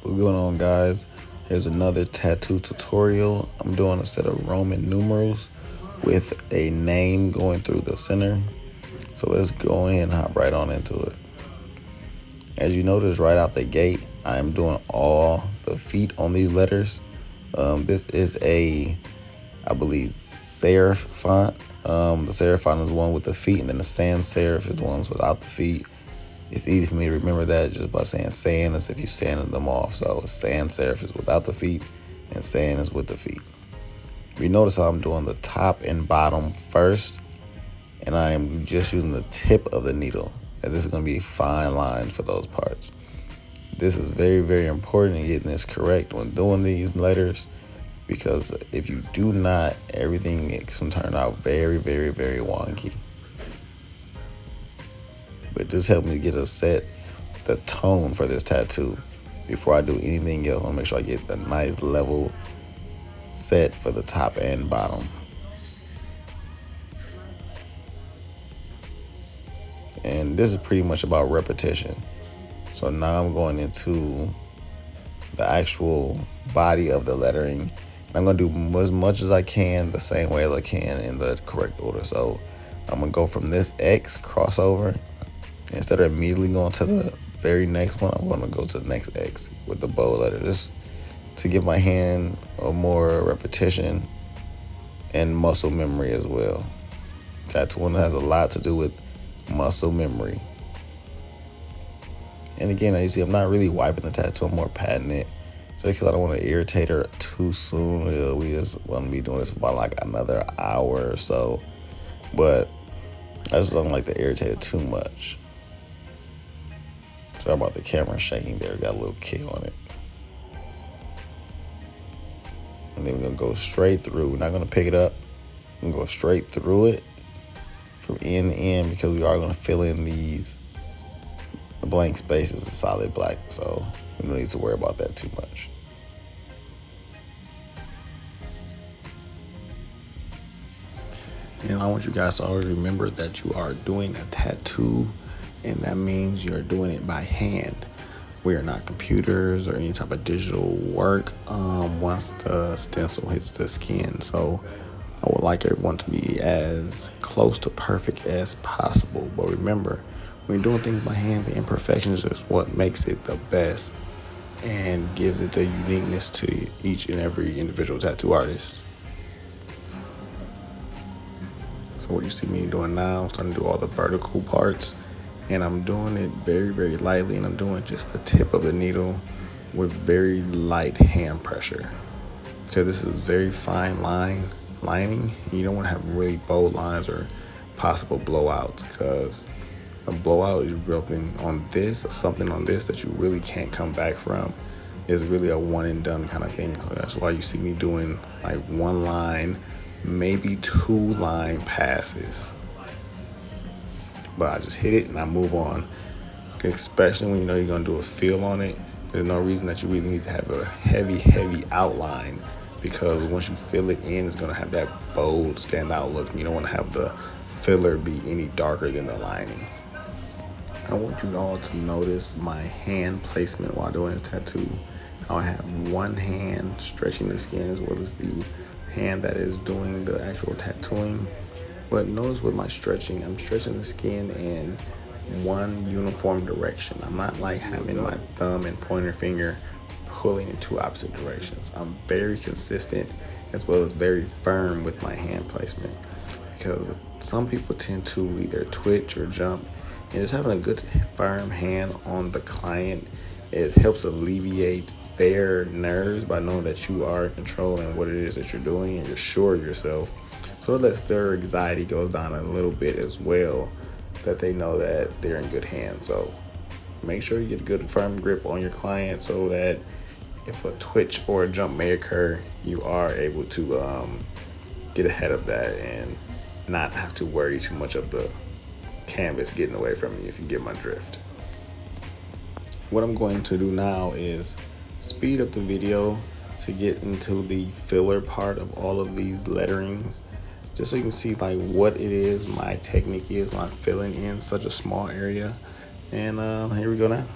What's going on, guys? Here's another tattoo tutorial. I'm doing a set of Roman numerals with a name going through the center. So let's go ahead and hop right on into it. As you notice right out the gate, I am doing all the feet on these letters. This is I believe, serif font. The serif font is the one with the feet, and then the sans serif is the ones without the feet. It's easy for me to remember that just by saying sans as if you're sanding them off. So sans serif is without the feet, and sans is with the feet. You notice how I'm doing the top and bottom first, and I am just using the tip of the needle. And this is going to be a fine line for those parts. This is very, very important in getting this correct when doing these letters, because if you do not, everything can turn out very, very, very wonky. But just help me get the tone for this tattoo before I do anything else. I want to make sure I get the nice level set for the top and bottom. And this is pretty much about repetition. So now I'm going into the actual body of the lettering. And I'm going to do as much as I can the same way as I can in the correct order. So I'm going to go from this X crossover. Instead of immediately going to the very next one, I'm going to go to the next X with the bold letter, just to give my hand a more repetition and muscle memory as well. Tattooing has a lot to do with muscle memory. And again, as you see, I'm not really wiping the tattoo, I'm more patting it, just because I don't want to irritate her too soon. We just want to be doing this for about like another hour or so, but I just don't like to irritate it too much. Sorry about the camera shaking there, got a little kick on it. And then we're gonna go straight through. We're not gonna pick it up. We're gonna go straight through it from end to end, because we are gonna fill in these blank spaces with solid black. So we don't need to worry about that too much. And I want you guys to always remember that you are doing a tattoo, and that means you're doing it by hand. We are not computers or any type of digital work once the stencil hits the skin. So I would like everyone to be as close to perfect as possible. But remember, when you're doing things by hand, the imperfections is what makes it the best and gives it the uniqueness to each and every individual tattoo artist. So what you see me doing now, I'm starting to do all the vertical parts. And I'm doing it very, very lightly, and I'm doing just the tip of the needle with very light hand pressure, because this is very fine lining, and you don't want to have really bold lines or possible blowouts, because a blowout is rubbing on this, or something on this that you really can't come back from. It's really a one and done kind of thing. So that's why you see me doing like one line, maybe two line passes. But I just hit it and I move on. Especially when you know you're gonna do a fill on it, there's no reason that you really need to have a heavy outline, because once you fill it in, it's gonna have that bold, standout look. You don't wanna have the filler be any darker than the lining. I want you all to notice my hand placement while doing this tattoo. I have one hand stretching the skin as well as the hand that is doing the actual tattooing. But notice with my stretching, I'm stretching the skin in one uniform direction. I'm not like having my thumb and pointer finger pulling in two opposite directions. I'm very consistent as well as very firm with my hand placement, because some people tend to either twitch or jump, and just having a good firm hand on the client, it helps alleviate their nerves by knowing that you are controlling what it is that you're doing and you're sure of yourself. So it lets their anxiety go down a little bit as well, that they know that they're in good hands. So make sure you get a good firm grip on your client, so that if a twitch or a jump may occur, you are able to get ahead of that and not have to worry too much of the canvas getting away from you, if you get my drift. What I'm going to do now is speed up the video to get into the filler part of all of these letterings, just so you can see like what it is my technique is when I'm filling in such a small area. And here we go now.